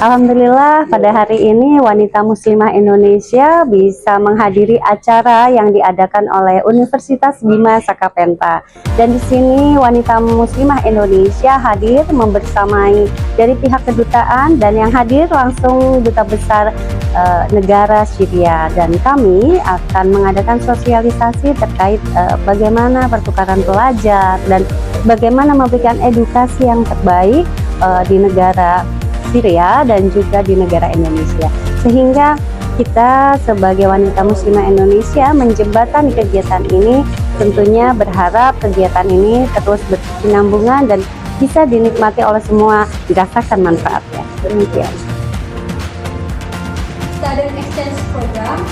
Alhamdulillah pada hari ini wanita muslimah Indonesia bisa menghadiri acara yang diadakan oleh Universitas Bima Sakapenta. Dan di sini wanita muslimah Indonesia hadir membersamai dari pihak kedutaan dan yang hadir langsung Duta Besar negara Syria, dan kami akan mengadakan sosialisasi terkait bagaimana pertukaran pelajar dan bagaimana memberikan edukasi yang terbaik di negara Syria dan juga di negara Indonesia, sehingga kita sebagai wanita muslimah Indonesia menjembatani kegiatan ini. Tentunya berharap kegiatan ini terus berkesinambungan dan bisa dinikmati oleh semua, dirasakan manfaatnya. Demikian. Student exchange program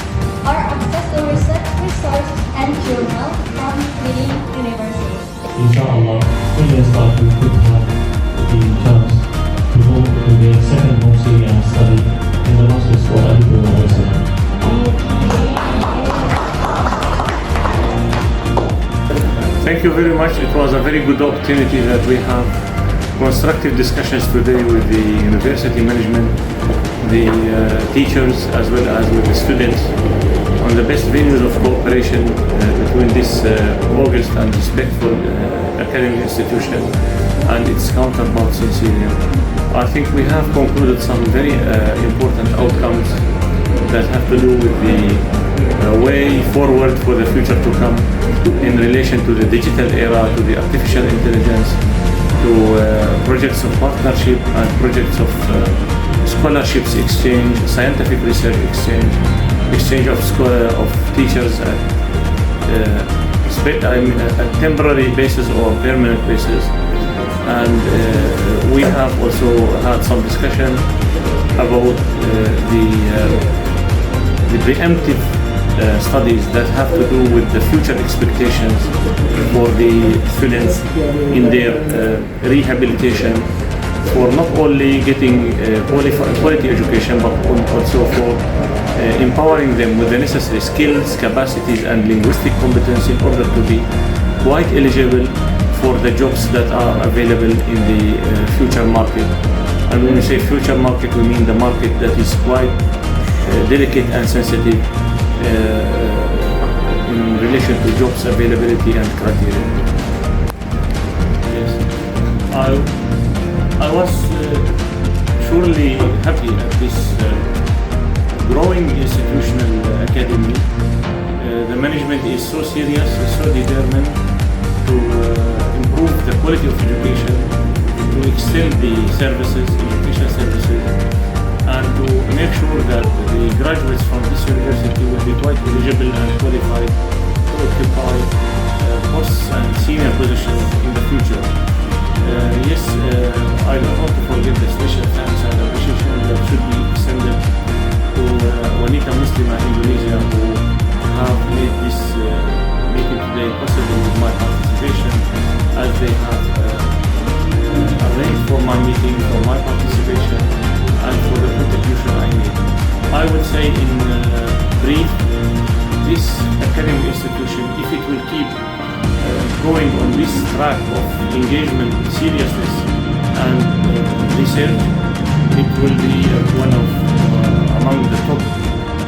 or access to research resources and journal from leading universities. Inshallah, students start to could have the chance to go to their second home Syria and study in the Masters for Aleppo University. Thank you very much. It was a very good opportunity that we have constructive discussions today with the university management, the teachers, as well as with the students on the best venues of cooperation between this august and respectful academic institution and its counterparts in Syria. I think we have concluded some very important outcomes that have to do with the way forward for the future to come in relation to the digital era, to the artificial intelligence, to projects of partnership and projects of scholarships exchange, scientific research exchange of teachers at temporary basis or permanent basis. And we have also had some discussion about the preemptive studies that have to do with the future expectations for the students in their rehabilitation, for not only getting quality education but also for empowering them with the necessary skills, capacities and linguistic competence in order to be quite eligible for the jobs that are available in the future market. And when we say future market, we mean the market that is quite delicate and sensitive in relation to jobs availability and criteria. Yes, I was surely happy at this growing institutional academy. The management is so serious, so determined to improve the quality of education, to extend the services, education services, and to make sure that the graduates from this university will be quite eligible and qualified to occupy posts and senior positions in the future. Yes, I don't want to forget the special thanks and appreciation that should be extended to Wanita Muslimah Indonesia, who have made this meeting today possible with my participation, as they have arranged for my meeting, for my participation, and for the contribution I made. I would say in brief, this academic institution, if it will keep going on this track of engagement, seriousness and research, it will be one of among the top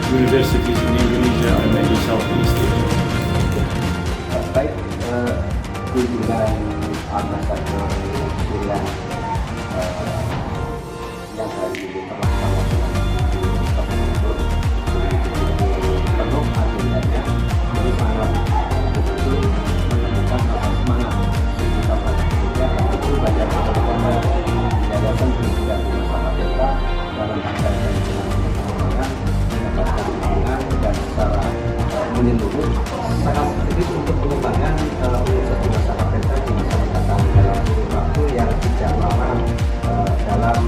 universities in Indonesia and maybe Southeast Asia. Baik, kunjungan ambasador Syria yang hari ini terlaksana penuh agendanya, jadi sangat betul menemukan semangat kita pada kerja dan itu banyak teman-teman yayasan pendidikan di Sakapenta dalam rangka pengembangan, mendapatkan dukungan dan secara menyeluruh sangat kritis untuk pengembangan Universitas Bima Sakapenta di masa mendatang dalam waktu yang tidak lama, dalam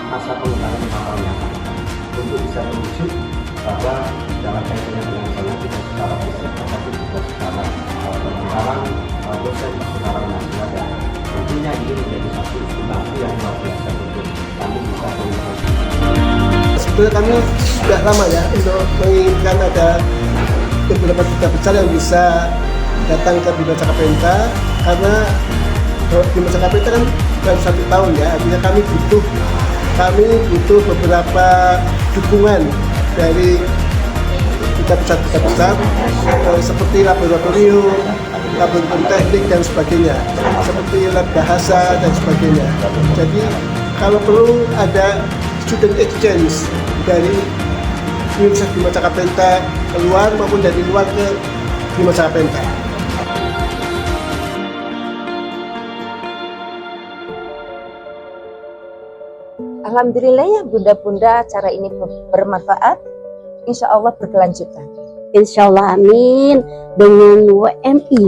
masa pengembangan 5 tahun yang akan datang, untuk bisa terwujud bahwa dalam kaitannya dengan misalnya tidak secara fisik tetapi juga secara pengembangan dosen secara nasional, dan tentunya ini menjadi satu inovasi yang luar biasa untuk kami bisa mengembangkan. Sebenarnya kami sudah lama ya untuk menginginkan ada beberapa duta besar yang bisa datang ke Bima Sakapenta, karena Bima Sakapenta kan baru 1 tahun ya, artinya kami butuh kami butuh beberapa dukungan dari kita besar seperti laboratorium teknik dan sebagainya, seperti lab bahasa dan sebagainya. Jadi kalau perlu ada student exchange dari Universitas Bima Sakapenta keluar maupun dari luar ke Bima Sakapenta. Alhamdulillah ya bunda-bunda, acara ini bermanfaat, insya Allah berkelanjutan. Insya Allah amin. Dengan WMI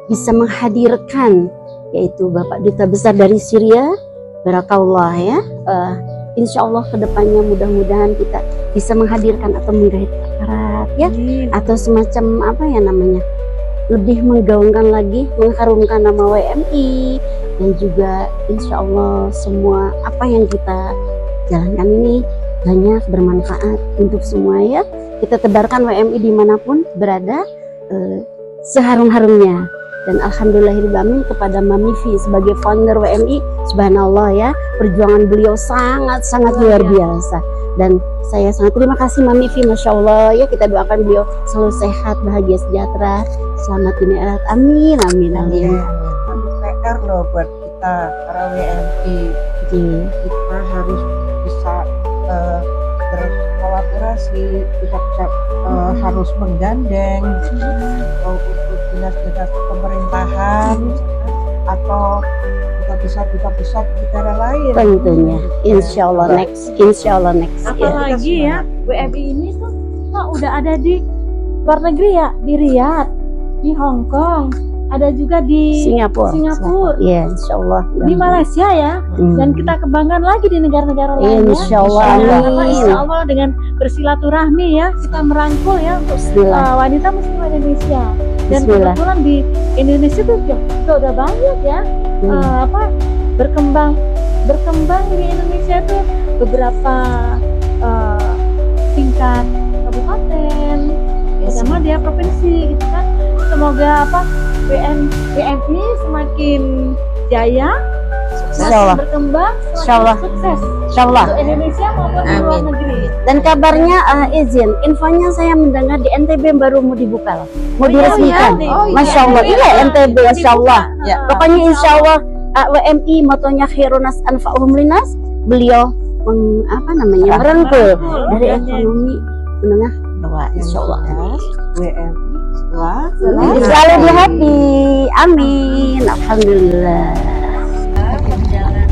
bisa menghadirkan yaitu Bapak Duta Besar dari Syria, barakallah ya. Insya Allah kedepannya mudah-mudahan kita bisa menghadirkan atau menggait aparat ya, atau semacam apa ya namanya, lebih menggaungkan lagi, mengharumkan nama WMI, dan juga insya Allah semua apa yang kita jalankan ini banyak bermanfaat untuk semua ya. Kita tebarkan WMI dimanapun berada, seharum-harumnya. Dan alhamdulillahirrahmanirrahim kepada Mami Vi sebagai founder WMI, subhanallah ya, perjuangan beliau sangat-sangat luar biasa. Dan saya sangat terima kasih Mami Vi, Masya Allah ya, kita doakan beliau selalu sehat, bahagia, sejahtera, selamat dunia akhirat, amin, amin, amin. PR loh buat kita para WMI. Kita harus bisa berkolaborasi, kita bisa harus menggandeng untuk dinas-dinas pemerintahan atau kita bisa besar di negara lain. Tentunya, insya Allah next. Apalagi ya, WMI ini tuh udah ada di luar negeri ya, di Riyadh, di Hong Kong, ada juga di Singapura. Ya, insya Allah. Di Malaysia ya, dan kita kembangkan lagi di negara-negara lain. Insya Allah, Insya Allah dengan bersilaturahmi ya, kita merangkul ya untuk wanita muslimah Indonesia. Dan kebetulan di Indonesia tuh udah banyak ya, berkembang di Indonesia tuh beberapa tingkat kabupaten, sama dia provinsi gitu kan. Semoga WMI semakin jaya, semakin berkembang, semakin sukses untuk Indonesia maupun di luar negeri. Dan kabarnya izin, infonya saya mendengar di NTB baru mau dibuka, mau diresmikan. Masya Allah, iya NTB, Insya Allah. Pokoknya Insya Allah WMI motonya Khairunas Anfa'uhum Linas, beliau merangkul dari ekonomi menengah bawah, Insya Allah. WMI selalu di hati, amin, alhamdulillah. Perjalanan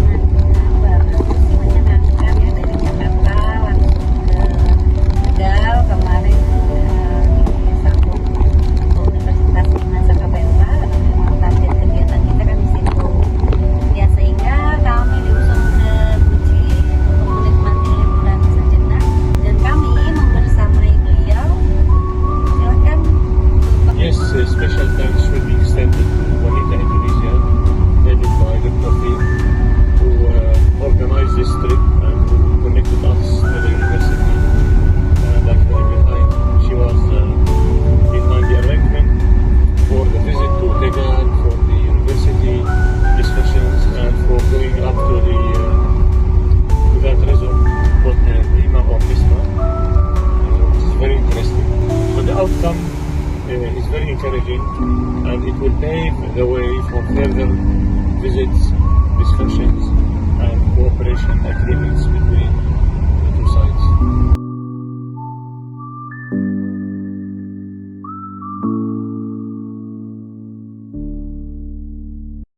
bagus menyenangkan ya, dari Jakarta langsung ke Tegal kemarin disambut Universitas Bima Sakapenta. Target kegiatan kita kan di situ ya, sehingga kami diusung ke Guci untuk menikmati liburan sejenak, dan kami membersamai beliau. Silakan. Yes, special thanks should be extended to Wanita Indonesia, headed by Dr. Fi, who organized this trip and who connected us to the university. Actually, she was behind the arrangement for the visit to Tegal, for the university discussions, and for going up to that resort called Bima or Bisma. It's very interesting. So the outcome is very encouraging, and it will pave the way for further visits, discussions, and cooperation agreements